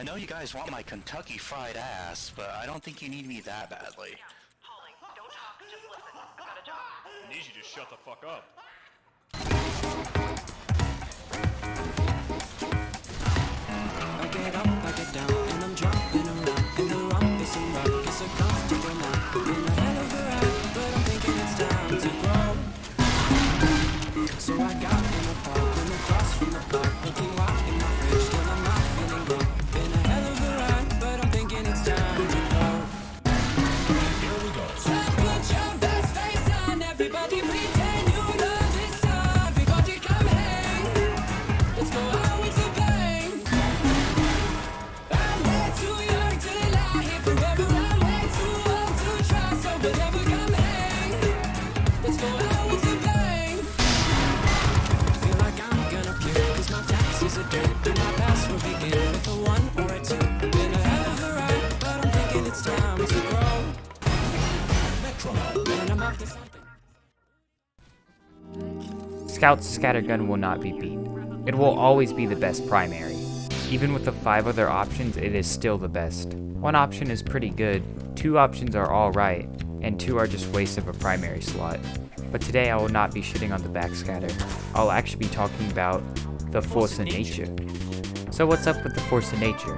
know you guys want my Kentucky fried ass, but I don't think you need me that badly. Holly, don't talk, just listen. I've got a job. I need you to shut the fuck up. I get up, I get down, and I'm dropping around. And the rump is some rock, it's so comfortable now. Been a hell of a ride, but I'm thinking it's time to grow. So I got in the park, and across from the park, looking wild in my fridge, still I'm not feeling good. Been a hell of a ride, but I'm thinking it's time to go. Here we go. So put your best face on, everybody pretend you know this song. Everybody come hang, let's go out with a bang. I'm way too young to lie here forever. I'm way too old to try, so whatever, come hang. Let's go out with a bang. Feel like I'm gonna puke, 'cause my taxes are due. And my past will begin with a 1 or a 2. Been a hell of a ride, but I'm thinking it's time to grow. And I'm up to something. Scout's scattergun will not be beat. It will always be the best primary. Even with the 5 other options, it is still the best. 1 option is pretty good, 2 options are alright, and 2 are just waste of a primary slot. But today I will not be shitting on the backscatter. I'll actually be talking about the force of nature. So what's up with the force of nature?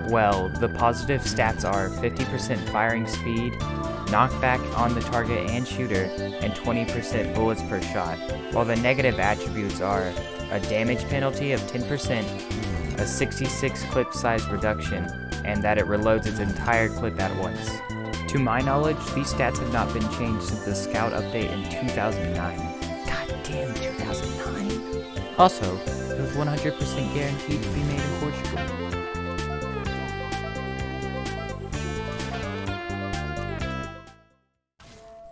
Well, the positive stats are 50% firing speed, knockback on the target and shooter, and 20% bullets per shot, while the negative attributes are a damage penalty of 10%, a 66 clip size reduction, and that it reloads its entire clip at once. To my knowledge, these stats have not been changed since the Scout update in 2009. God damn, 2009! Also, it was 100% guaranteed to be made in Portugal.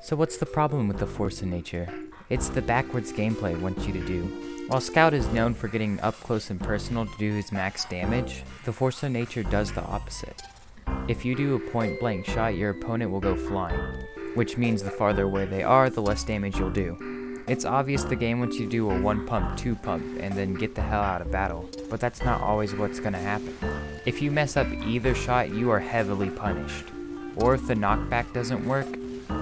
So what's the problem with the force of nature? It's the backwards gameplay it wants you to do. While Scout is known for getting up close and personal to do his max damage, the force of nature does the opposite. If you do a point blank shot, your opponent will go flying, which means the farther away they are, the less damage you'll do. It's obvious the game wants you to do a 1 pump, 2 pump, and then get the hell out of battle, but that's not always what's gonna happen. If you mess up either shot, you are heavily punished. Or if the knockback doesn't work,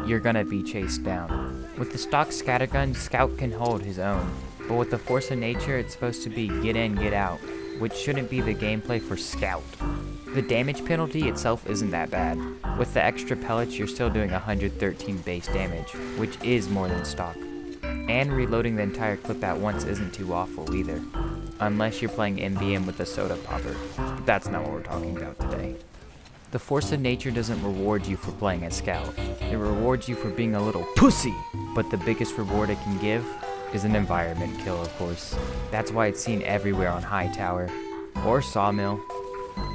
you're gonna be chased down. With the stock scattergun, Scout can hold his own, but with the force of nature, it's supposed to be get in, get out, which shouldn't be the gameplay for Scout. The damage penalty itself isn't that bad. With the extra pellets, you're still doing 113 base damage, which is more than stock. And reloading the entire clip at once isn't too awful either, unless you're playing MBM with a soda popper, but that's not what we're talking about today. The force of nature doesn't reward you for playing as Scout. It rewards you for being a little pussy, but the biggest reward it can give is an environment kill, of course. That's why it's seen everywhere on High Tower, or Sawmill,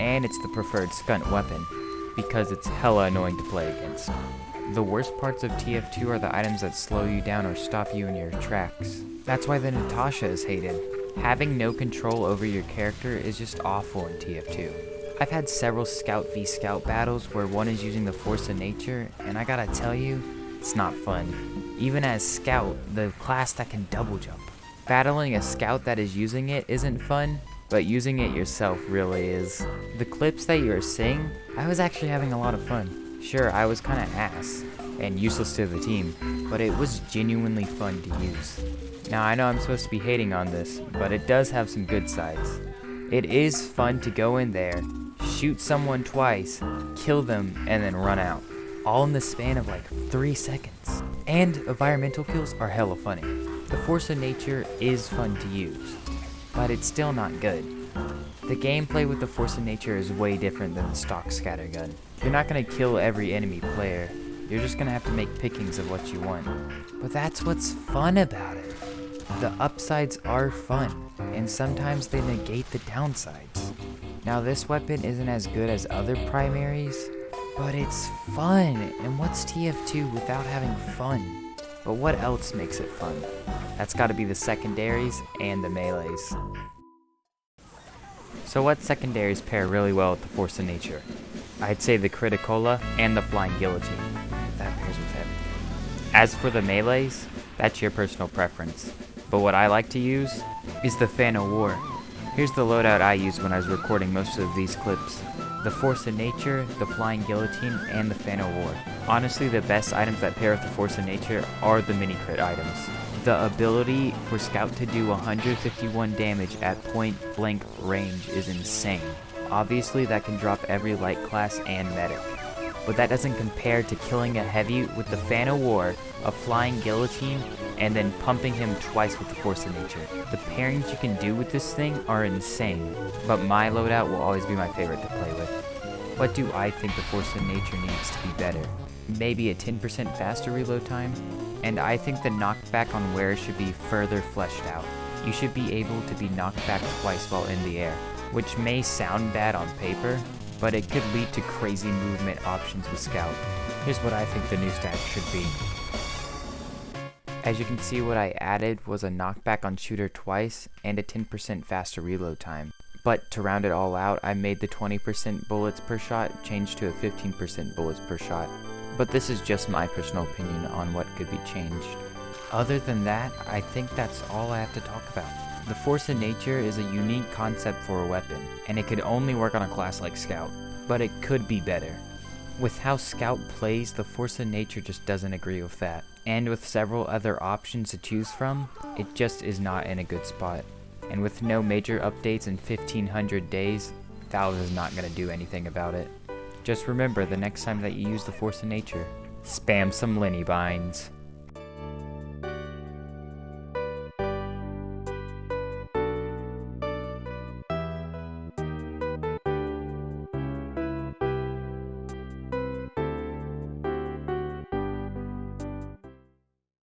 and it's the preferred skunt weapon, because it's hella annoying to play against. The worst parts of TF2 are the items that slow you down or stop you in your tracks. That's why the Natasha is hated. Having no control over your character is just awful in TF2. I've had several Scout v Scout battles where one is using the force of nature, and I gotta tell you, it's not fun. Even as Scout, the class that can double jump. Battling a Scout that is using it isn't fun, but using it yourself really is. The clips that you are seeing, I was actually having a lot of fun. Sure, I was kinda ass, and useless to the team, but it was genuinely fun to use. Now I know I'm supposed to be hating on this, but it does have some good sides. It is fun to go in there, shoot someone twice, kill them, and then run out. All in the span of like 3 seconds. And environmental kills are hella funny. The force of nature is fun to use, but it's still not good. The gameplay with the force of nature is way different than the stock scattergun. You're not gonna kill every enemy player. You're just gonna have to make pickings of what you want. But that's what's fun about it. The upsides are fun, and sometimes they negate the downsides. Now this weapon isn't as good as other primaries, but it's fun, and what's TF2 without having fun? But what else makes it fun? That's gotta be the secondaries and the melees. So what secondaries pair really well with the force of nature? I'd say the Criticola and the Flying Guillotine. That pairs with everything. As for the melees, that's your personal preference. But what I like to use is the Fan of War. Here's the loadout I used when I was recording most of these clips. The Force of Nature, the Flying Guillotine, and the Fan of War. Honestly, the best items that pair with the Force of Nature are the mini crit items. The ability for Scout to do 151 damage at point blank range is insane. Obviously that can drop every light class and medic. But that doesn't compare to killing a heavy with the Fan of War, a Flying Guillotine, and then pumping him twice with the Force of Nature. The pairings you can do with this thing are insane, but my loadout will always be my favorite to play with. What do I think the Force of Nature needs to be better? Maybe a 10% faster reload time? And I think the knockback on wear should be further fleshed out. You should be able to be knocked back twice while in the air, which may sound bad on paper, but it could lead to crazy movement options with Scout. Here's what I think the new stats should be. As you can see, what I added was a knockback on shooter twice and a 10% faster reload time. But to round it all out, I made the 20% bullets per shot change to a 15% bullets per shot. But this is just my personal opinion on what could be changed. Other than that, I think that's all I have to talk about. The Force of Nature is a unique concept for a weapon, and it could only work on a class like Scout, but it could be better. With how Scout plays, the Force of Nature just doesn't agree with that. And with several other options to choose from, it just is not in a good spot. And with no major updates in 1500 days, Valve is not going to do anything about it. Just remember, the next time that you use the Force of Nature, spam some Lenny binds.